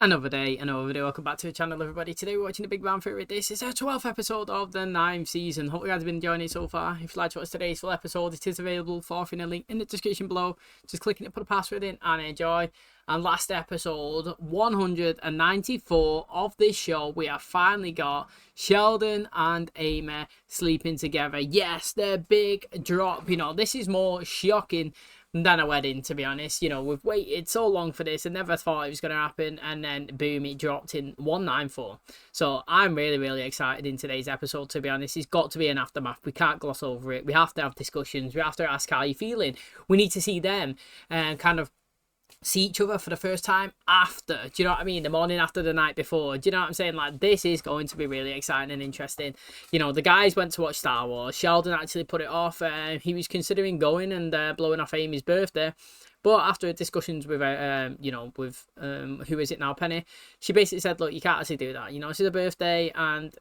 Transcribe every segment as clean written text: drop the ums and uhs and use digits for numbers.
Another day, another video. Welcome back to the channel, everybody. Today we're watching the Big Bang Theory. This is our 12th episode of the 9th season. Hope you guys have been enjoying it so far. If you'd like to watch today's full episode, it is available for a link in the description below. Just click it, put a password in, and enjoy. And last episode, 194 of this show, we have finally got Sheldon and Amy sleeping together. Yes, their big drop. You know, this is more shocking than a wedding, to be honest. You know, we've waited so long for this and never thought it was going to happen, and then boom, it dropped in 194. So I'm really excited in today's episode, to be honest. It's got to be an aftermath. We can't gloss over it. We have to have discussions. We have to ask how you're feeling. We need to see them and kind of see each other for the first time after, do you know what I mean, the morning after the night before. Do you know what I'm saying? Like, this is going to be really exciting and interesting. You know, the guys went to watch Star Wars. Sheldon actually put it off. He was considering going and blowing off Amy's birthday, but after discussions with you know, with who is it now, Penny, she basically said, look, you can't actually do that. You know, it's her birthday, and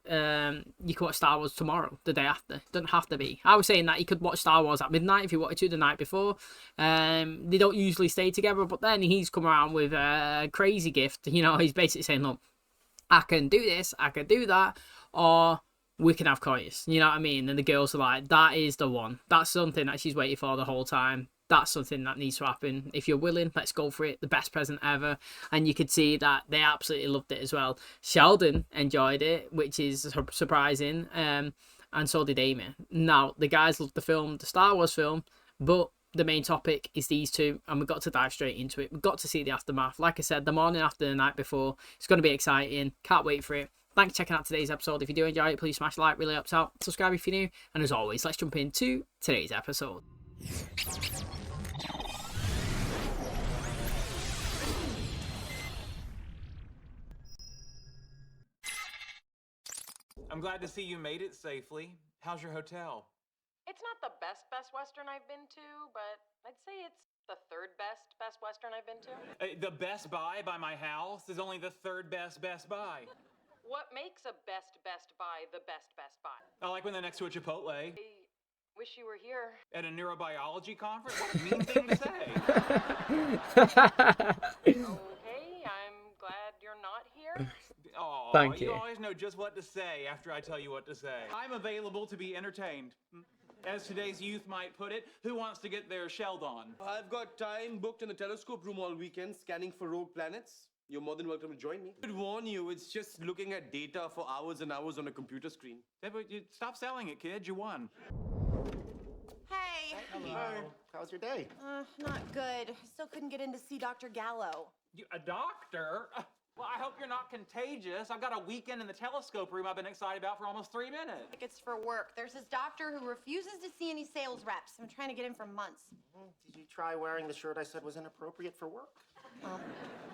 you can watch Star Wars tomorrow, the day after. It doesn't have to be. I was saying that you could watch Star Wars at midnight if you wanted to the night before. They don't usually stay together, but then he's come around with a crazy gift. You know, he's basically saying, look, I can do this, I can do that, or we can have coins. You know what I mean? And the girls are like, that is the one. That's something that she's waiting for the whole time. That's something that needs to happen. If you're willing, let's go for it. The best present ever. And you could see that they absolutely loved it as well. Sheldon enjoyed it, which is surprising. And so did Amy. Now, the guys loved the film, the Star Wars film, but the main topic is these two, and we've got to dive straight into it. We've got to see the aftermath. Like I said, the morning after the night before. It's going to be exciting. Can't wait for it. Thanks for checking out today's episode. If you do enjoy it, please smash like, really helps out. Subscribe if you're new. And as always, let's jump into today's episode. I'm glad to see you made it safely. How's your hotel? It's not the best Western I've been to, but I'd say it's the third best Western I've been to. The Best Buy by my house is only the third best Best Buy. What makes a best Buy the best Buy? I like when they're next to a Chipotle. I wish you were here. At a neurobiology conference? What a mean thing to say. Okay, I'm glad you're not here. Oh, Thank you. You always know just what to say after I tell you what to say. I'm available to be entertained. As today's youth might put it, who wants to get their Sheldon on? I've got time booked in the telescope room all weekend, scanning for rogue planets. You're more than welcome to join me. I would warn you, it's just looking at data for hours and hours on a computer screen. Yeah, but you stop selling it, kid. You won. Hey. Hello. How's your day? Not good. Still couldn't get in to see Dr. Gallo. You, a doctor? Well, I hope you're not contagious. I've got a weekend in the telescope room I've been excited about for almost 3 minutes. Tickets for work. There's this doctor who refuses to see any sales reps. I'm trying to get him for months. Did you try wearing the shirt I said was inappropriate for work?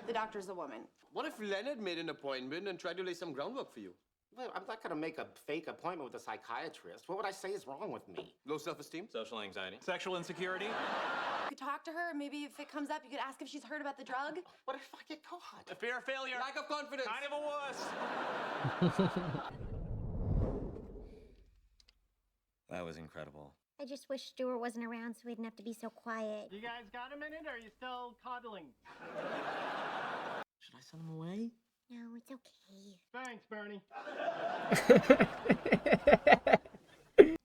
The doctor's a woman. What if Leonard made an appointment and tried to lay some groundwork for you? Well, I'm not going to make a fake appointment with a psychiatrist. What would I say is wrong with me? Low self-esteem? Social anxiety. Sexual insecurity. You could talk to her, and maybe if it comes up, you could ask if she's heard about the drug. What if I get caught? A fear of failure. Lack of confidence. Kind of a wuss. That was incredible. I just wish Stuart wasn't around so we didn't have to be so quiet. You guys got a minute, or are you still coddling? Should I send him away? No, it's okay. Thanks, Bernie.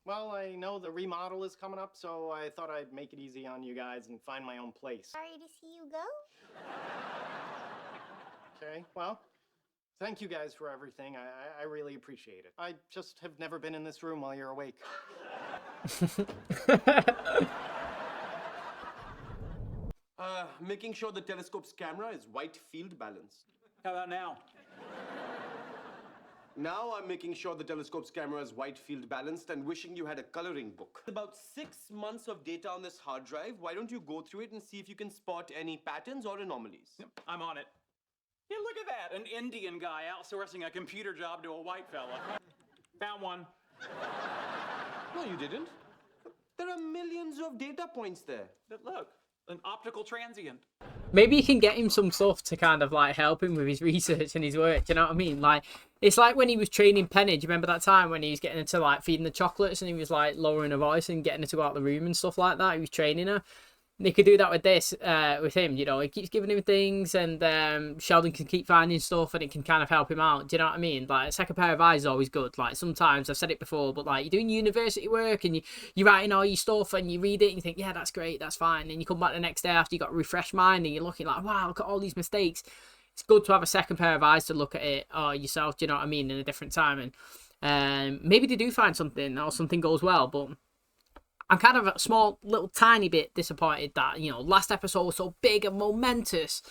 Well, I know the remodel is coming up, so I thought I'd make it easy on you guys and find my own place. Sorry to see you go. Okay, well, thank you guys for everything. I really appreciate it. I just have never been in this room while you're awake. Making sure the telescope's camera is white field balanced. How about now? Now I'm making sure the telescope's camera is white field balanced and wishing you had a coloring book. About 6 months of data on this hard drive. Why don't you go through it and see if you can spot any patterns or anomalies? Yep, I'm on it. Yeah, look at that. An Indian guy outsourcing a computer job to a white fella. Found one. No, you didn't. There are millions of data points there. But look, an optical transient. Maybe you can get him some stuff to kind of like help him with his research and his work. Do you know what I mean? Like, it's like when he was training Penny. Do you remember that time when he was getting her to like feeding the chocolates and he was like lowering her voice and getting her to go out the room and stuff like that? He was training her. they could do that with this, with him, you know. He keeps giving him things, and Sheldon can keep finding stuff, and it can kind of help him out. Do you know what I mean? Like, a second pair of eyes is always good. Like, sometimes, I've said it before, but like, you're doing university work, and you're writing all your stuff, and you read it, and you think, yeah, that's great, that's fine. And you come back the next day after you got a refreshed mind, and you're looking like, wow, look at all these mistakes. It's good to have a second pair of eyes to look at it yourself, do you know what I mean, in a different time. And maybe they do find something, or something goes well, but I'm kind of a small, little, tiny bit disappointed that, you know, last episode was so big and momentous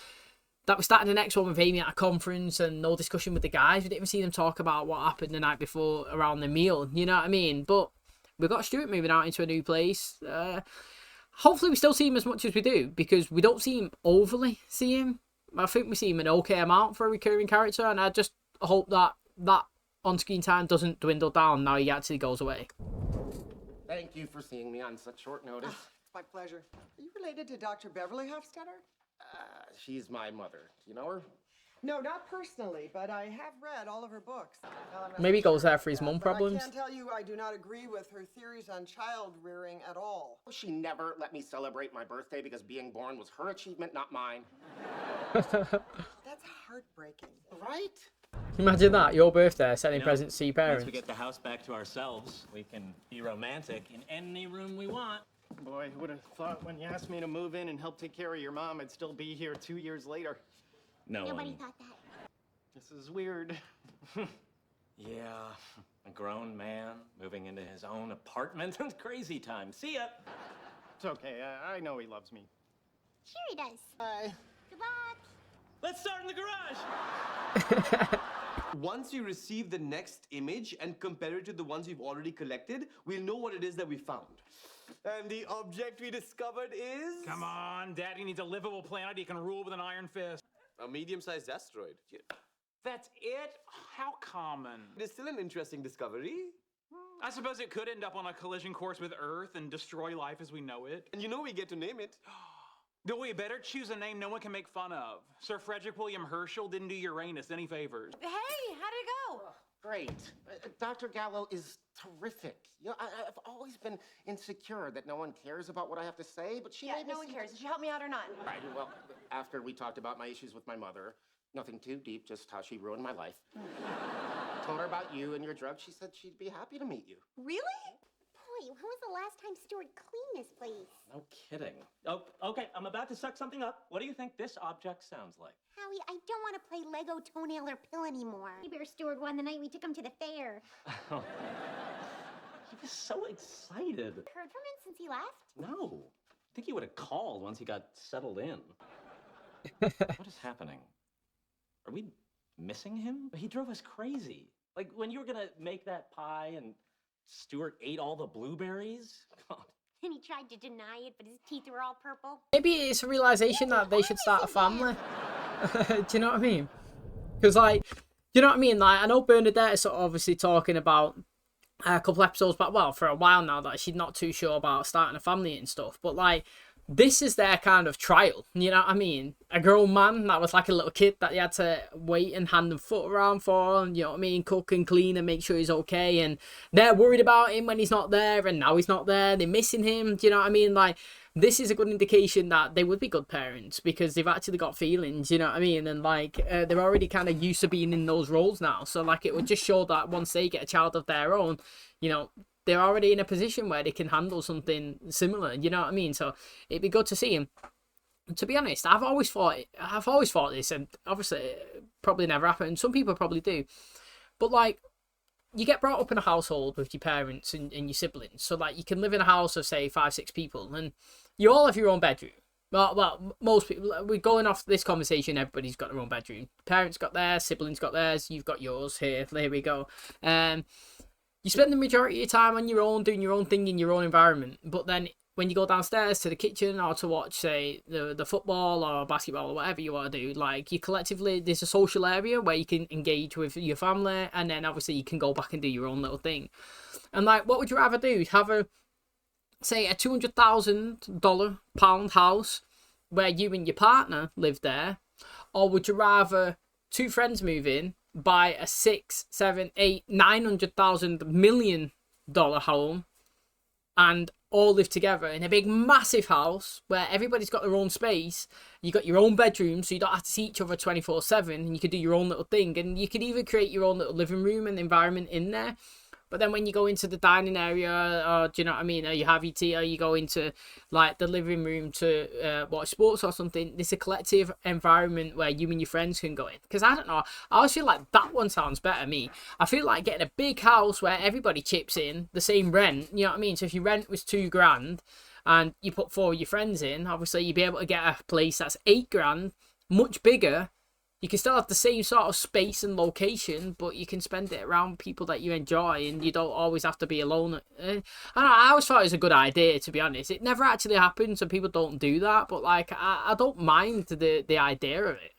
that we started the next one with Amy at a conference and no discussion with the guys. We didn't even see them talk about what happened the night before around the meal, you know what I mean? But we've got Stuart moving out into a new place. Hopefully we still see him as much as we do, because we don't see him overly see him. I think we see him an okay amount for a recurring character, and I just hope that that on-screen time doesn't dwindle down now he actually goes away. Thank you for seeing me on such short notice. It's my pleasure. Are you related to Dr. Beverly Hofstadter? She's my mother. You know her? No, not personally, but I have read all of her books. Well, I'm not Maybe he goes sure there for his about mum that, but problems. I can tell you I do not agree with her theories on child rearing at all. She never let me celebrate my birthday because being born was her achievement, not mine. That's heartbreaking. Right? Imagine that, your birthday, sending presents to your parents. Once we get the house back to ourselves, we can be romantic in any room we want. Boy, who would have thought when you asked me to move in and help take care of your mom, I'd still be here 2 years later. Nobody thought that. This is weird. Yeah, a grown man moving into his own apartment. Crazy time. See ya. It's okay. I know he loves me. Sure he does. Bye. Good luck. Let's start in the garage. Once we receive the next image and compare it to the ones we've already collected, we'll know what it is that we found. And the object we discovered is... Come on, Daddy needs a livable planet he can rule with an iron fist. a medium-sized asteroid. That's it? How common. It is still an interesting discovery. I suppose it could end up on a collision course with Earth and destroy life as we know it. And you know we get to name it. Though we better choose a name no one can make fun of. Sir Frederick William Herschel didn't do Uranus any favors. Hey, how'd it go? Great. Dr. Gallo is terrific. You know, I've always been insecure that no one cares about what I have to say, but she made me no one see cares. Did you help me out or not? Right, well, after we talked about my issues with my mother, nothing too deep, just how she ruined my life. Told her about you and your drugs. She said she'd be happy to meet you. Really? Boy, when was the last time Stuart cleaned this place? No kidding. Oh, okay, I'm about to suck something up. What do you think this object sounds like? Howie, I don't want to play Lego Toenail or Pill anymore. Bear Stuart won the night we took him to the fair. He was so excited. Heard from him since he left? No. I think he would have called once he got settled in. What is happening? Are we missing him? He drove us crazy. Like when you were gonna make that pie and Stuart ate all the blueberries? God. And he tried to deny it, but his teeth were all purple. Maybe it's a realization that they should start a family. Do you know what I mean? Because, like, do you know what I mean? Like, I know Bernadette is sort of obviously talking about a couple episodes back, well, for a while now, that she's not too sure about starting a family and stuff. But, like, this is their kind of trial, you know what I mean? A grown man that was like a little kid that you had to wait and hand and foot around for, and you know what I mean, cook and clean and make sure he's okay, and they're worried about him when he's not there, and now he's not there, they're missing him, do you know what I mean? Like, this is a good indication that they would be good parents, because they've actually got feelings, you know what I mean? And like, they're already kind of used to being in those roles now, so like, it would just show that once they get a child of their own, you know, they're already in a position where they can handle something similar, you know what I mean? So it'd be good to see him. And to be honest, I've always thought this, and obviously it probably never happened. Some people probably do, but like, you get brought up in a household with your parents and your siblings, so like you can live in a house of say 5-6 people, and you all have your own bedroom. Well, most people. We're going off this conversation. Everybody's got their own bedroom. Parents got theirs, siblings got theirs. You've got yours here. There we go. You spend the majority of your time on your own, doing your own thing in your own environment. But then when you go downstairs to the kitchen or to watch, say, the football or basketball or whatever you want to do, like, you collectively, there's a social area where you can engage with your family, and then obviously you can go back and do your own little thing. And like, what would you rather do? Have a, say, a £200,000 house where you and your partner live there? Or would you rather two friends move in, buy a $600,000, $700,000, $800,000, $900,000 home, and all live together in a big massive house where everybody's got their own space. You got your own bedroom, so you don't have to see each other 24/7, and you can do your own little thing, and you can even create your own little living room and environment in there. But then when you go into the dining area, or do you know what I mean, or you have your tea, or you go into like the living room to watch sports or something, there's a collective environment where you and your friends can go in. Because I don't know, I always feel like that one sounds better to me. I feel like getting a big house where everybody chips in the same rent, you know what I mean? So if your rent was $2,000 and you put 4 of your friends in, obviously you'd be able to get a place that's $8,000, much bigger. You can still have the same sort of space and location, but you can spend it around people that you enjoy, and you don't always have to be alone. I always thought it was a good idea, to be honest. It never actually happens, and people don't do that, but like I don't mind the idea of it.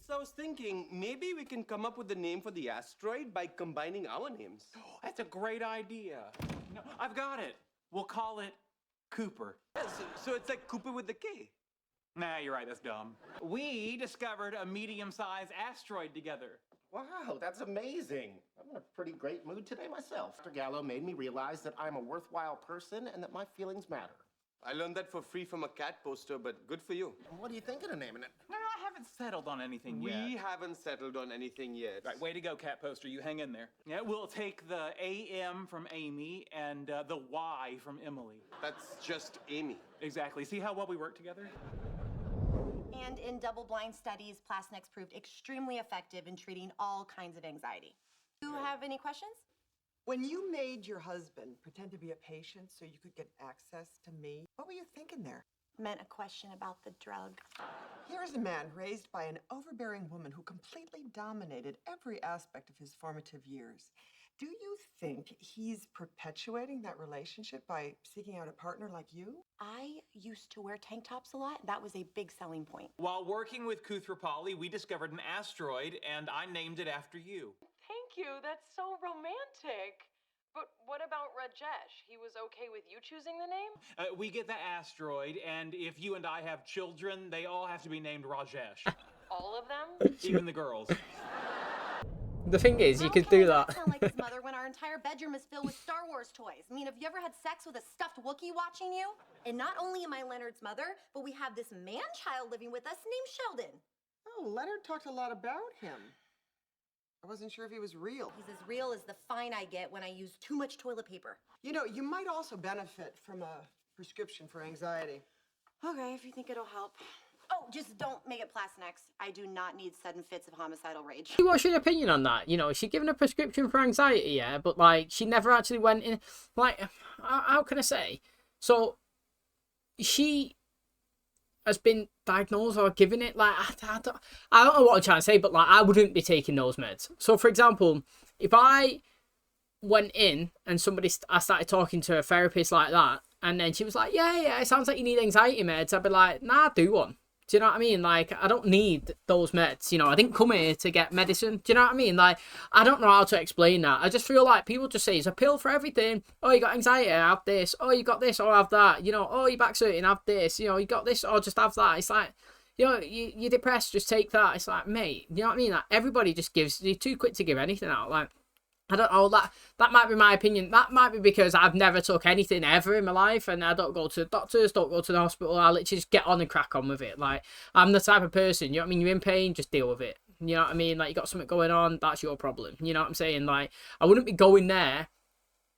So I was thinking, maybe we can come up with the name for the asteroid by combining our names. That's a great idea. No, I've got it. We'll call it Cooper. Yeah, so it's like Cooper with the K. Nah, you're right, that's dumb. We discovered a medium-sized asteroid together. Wow, that's amazing. I'm in a pretty great mood today myself. Dr. Gallo made me realize that I'm a worthwhile person and that my feelings matter. I learned that for free from a cat poster, but good for you. What are you thinking of naming it? No, I haven't settled on anything yet. We haven't settled on anything yet. Right, way to go, cat poster. You hang in there. Yeah, we'll take the AM from Amy and the Y from Emily. That's just Amy. Exactly. See how well we work together? And in double-blind studies, Plasnex proved extremely effective in treating all kinds of anxiety. Do you have any questions? When you made your husband pretend to be a patient so you could get access to me, what were you thinking there? Meant a question about the drug. Here is a man raised by an overbearing woman who completely dominated every aspect of his formative years. Do you think he's perpetuating that relationship by seeking out a partner like you? I used to wear tank tops a lot. That was a big selling point. While working with Kuthrapali, we discovered an asteroid, and I named it after you. Thank you. That's so romantic. But what about Rajesh? He was okay with you choosing the name? We get the asteroid, and if you and I have children, they all have to be named Rajesh. All of them? Even the girls. The thing is, you could do that. Sound like his mother when our entire bedroom is filled with Star Wars toys. I mean, have you ever had sex with a stuffed Wookiee watching you? And not only am I Leonard's mother, but we have this man-child living with us named Sheldon. Oh, Leonard talked a lot about him. I wasn't sure if he was real. He's as real as the fine I get when I use too much toilet paper. You know, you might also benefit from a prescription for anxiety. Okay, if you think it'll help. Oh, just don't make it Plasnex. I do not need sudden fits of homicidal rage. What's your opinion on that? You know, she given a prescription for anxiety, yeah, but like she never actually went in. Like, how can I say? So she has been diagnosed or given it. Like, I don't know what I'm trying to say, but like I wouldn't be taking those meds. So, for example, if I went in and I started talking to a therapist like that, and then she was like, yeah, it sounds like you need anxiety meds, I'd be like, nah, I do one. Do you know what I mean? Like, I don't need those meds. You know, I didn't come here to get medicine. Do you know what I mean? Like, I don't know how to explain that. I just feel like people just say it's a pill for everything. Oh, you got anxiety, have this. Oh, you got this, or have that. You know, oh, your back's hurting, have this. You know, you got this, or just have that. It's like, you know, you're depressed, just take that. It's like, mate, you know what I mean? Like, everybody just gives, you're too quick to give anything out. Like, I don't know, that might be my opinion. That might be because I've never took anything ever in my life, and I don't go to the doctors, don't go to the hospital. I literally just get on and crack on with it. Like, I'm the type of person, you know what I mean? You're in pain, just deal with it. You know what I mean? Like, you got something going on, that's your problem. You know what I'm saying? Like, I wouldn't be going there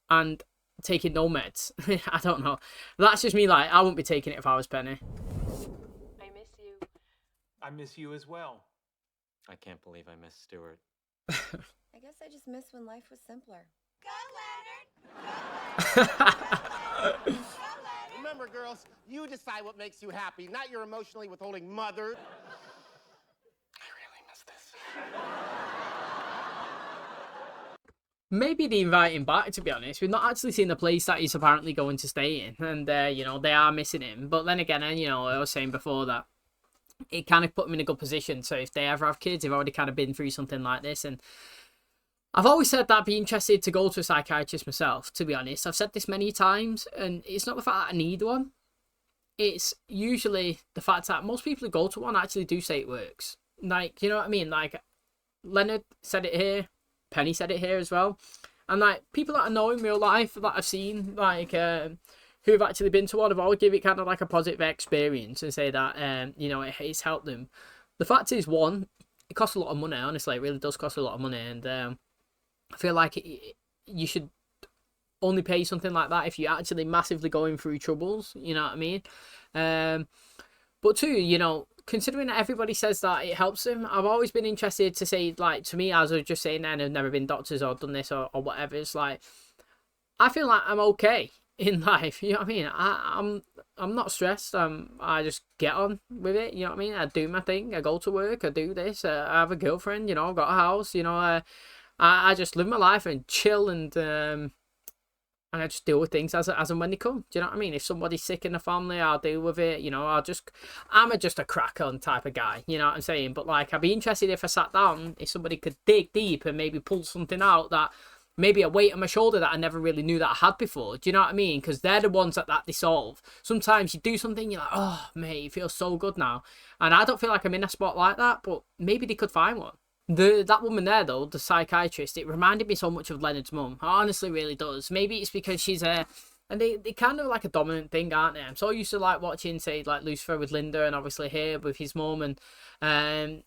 and taking no meds. I don't know. That's just me. Like, I wouldn't be taking it if I was Penny. I miss you. I miss you as well. I can't believe I miss Stuart. I guess I just miss when life was simpler. Remember, girls, you decide what makes you happy, not your emotionally withholding mother. I really miss this. Maybe they invite him back, to be honest. We've not actually seen the place that he's apparently going to stay in, and you know, they are missing him. But then again, you know, I was saying before that it kind of put them in a good position. So if they ever have kids, they've already kind of been through something like this. And I've always said that I'd be interested to go to a psychiatrist myself, to be honest. I've said this many times, and it's not the fact that I need one. It's usually the fact that most people who go to one actually do say it works. Like, you know what I mean? Like, Leonard said it here, Penny said it here as well. And like people that I know in real life that I've seen, like who've actually been to one, have always give it kind of like a positive experience and say that you know, it's helped them. The fact is, one, it costs a lot of money. Honestly, it really does cost a lot of money, and I feel like you should only pay something like that if you're actually massively going through troubles. You know what I mean? But two, you know, considering that everybody says that it helps them, I've always been interested to say, like, to me, as I was just saying then, I've never been doctors or done this or whatever. It's like, I feel like I'm okay in life. You know what I mean? I'm not stressed. I just get on with it. You know what I mean? I do my thing. I go to work. I do this. I have a girlfriend. You know, I've got a house. You know, I just live my life and chill, and I just deal with things as and when they come. Do you know what I mean? If somebody's sick in the family, I'll deal with it. You know, I'm just a crack on type of guy. You know what I'm saying? But like, I'd be interested if I sat down, if somebody could dig deep and maybe pull something out, that maybe a weight on my shoulder that I never really knew that I had before. Do you know what I mean? Because they're the ones that they solve. Sometimes you do something, you're like, oh, mate, it feels so good now. And I don't feel like I'm in a spot like that, but maybe they could find one. That woman there, though, the psychiatrist, it reminded me so much of Leonard's mum. It honestly really does. Maybe it's because she's and they kind of like a dominant thing, aren't they? I'm so used to like watching, say, like Lucifer with Linda, and obviously here with his mum, and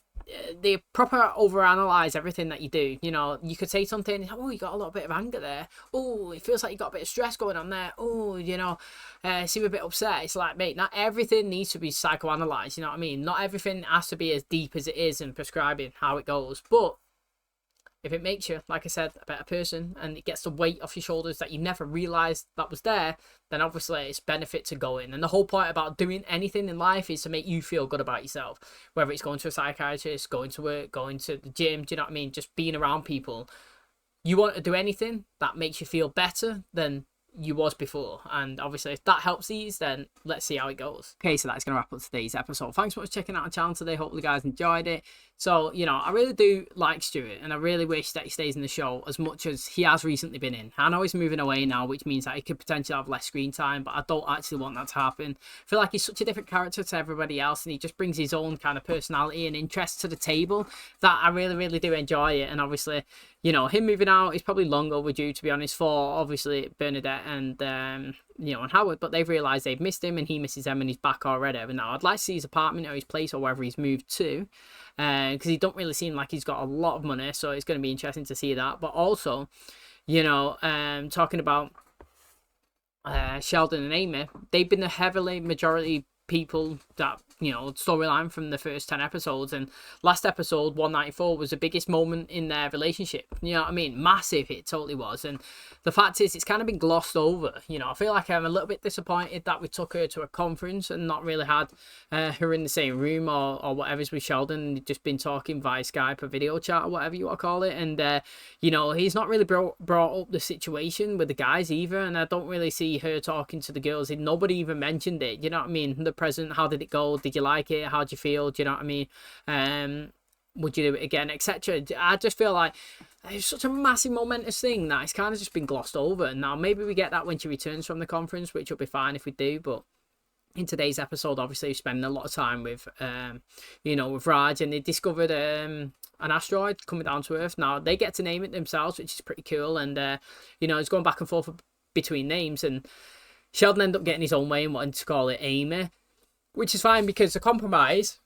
they proper overanalyze everything that you do. You know, you could say something, oh, you got a little bit of anger there. Oh, it feels like you got a bit of stress going on there. Oh, you know, seem a bit upset. It's like, mate, not everything needs to be psychoanalyzed. You know what I mean? Not everything has to be as deep as it is in prescribing how it goes. But if it makes you, like I said, a better person, and it gets the weight off your shoulders that you never realised that was there, then obviously it's benefit to go in. And the whole point about doing anything in life is to make you feel good about yourself. Whether it's going to a psychiatrist, going to work, going to the gym, do you know what I mean? Just being around people. You want to do anything that makes you feel better than you was before, and obviously if that helps these, then let's see how it goes. Okay, so that's gonna wrap up today's episode. Thanks so much for checking out the channel today. Hopefully you guys enjoyed it. So, you know, I really do like Stuart, and I really wish that he stays in the show as much as he has recently been in. I know he's moving away now, which means that he could potentially have less screen time, but I don't actually want that to happen. I feel like he's such a different character to everybody else, and he just brings his own kind of personality and interest to the table that I really, really do enjoy it. And obviously, you know, him moving out is probably long overdue, to be honest, for obviously Bernadette and you know, and Howard, but they've realised they've missed him, and he misses them, and he's back already. But now I'd like to see his apartment or his place or wherever he's moved to, because he don't really seem like he's got a lot of money, so it's going to be interesting to see that. But also, you know, talking about Sheldon and Amy, they've been the heavily majority people that, you know, storyline from the first 10 episodes, and last episode 194 was the biggest moment in their relationship. You know what I mean? Massive, it totally was. And the fact is, it's kind of been glossed over. You know, I feel like I'm a little bit disappointed that we took her to a conference and not really had her in the same room or whatever's with Sheldon. They've just been talking via Skype or video chat or whatever you want to call it. And you know, he's not really brought up the situation with the guys either, and I don't really see her talking to the girls. Nobody even mentioned it. You know what I mean? The present, how did it go? Did you like it? How do you feel? Do you know what I mean? Would you do it again, etc.? I just feel like it's such a massive momentous thing that it's kind of just been glossed over. And now maybe we get that when she returns from the conference, which will be fine if we do. But in today's episode, obviously, we're spending a lot of time with you know, with Raj, and they discovered an asteroid coming down to Earth. Now they get to name it themselves, which is pretty cool. And you know, it's going back and forth between names, and Sheldon ended up getting his own way and wanting to call it Amy, which is fine, because the compromise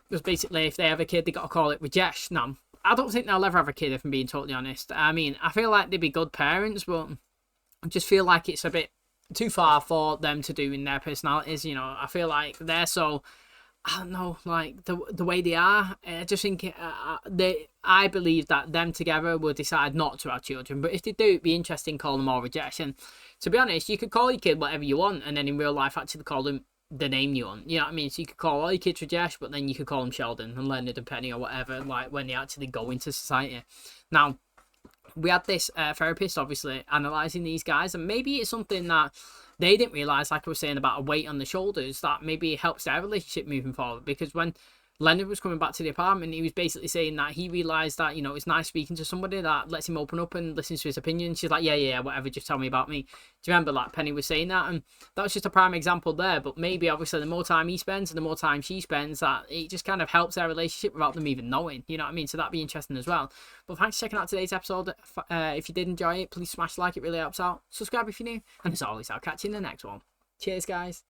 was basically, if they have a kid, they got to call it Rajesh. Now, I don't think they'll ever have a kid, if I'm being totally honest. I mean, I feel like they'd be good parents, but I just feel like it's a bit too far for them to do in their personalities. You know, I feel like they're so, I don't know, like the way they are. I just think I believe that them together will decide not to have children. But if they do, it'd be interesting calling them all Rajesh. And to be honest, you could call your kid whatever you want, and then in real life actually call them the name you want. You know what I mean? So you could call all your kids Rajesh, but then you could call them Sheldon and Leonard and Penny or whatever, like when they actually go into society. Now, we had this therapist obviously analysing these guys, and maybe it's something that they didn't realise, like I was saying about a weight on the shoulders, that maybe helps their relationship moving forward. Because when Leonard was coming back to the apartment. He was basically saying that he realised that, you know, it's nice speaking to somebody that lets him open up and listens to his opinion. She's like, yeah, whatever, just tell me about me. Do you remember that Penny was saying that? And that was just a prime example there. But maybe, obviously, the more time he spends and the more time she spends, that it just kind of helps their relationship without them even knowing. You know what I mean? So that'd be interesting as well. But thanks for checking out today's episode. If you did enjoy it, please smash like. It really helps out. Subscribe if you're new. And as always, I'll catch you in the next one. Cheers, guys.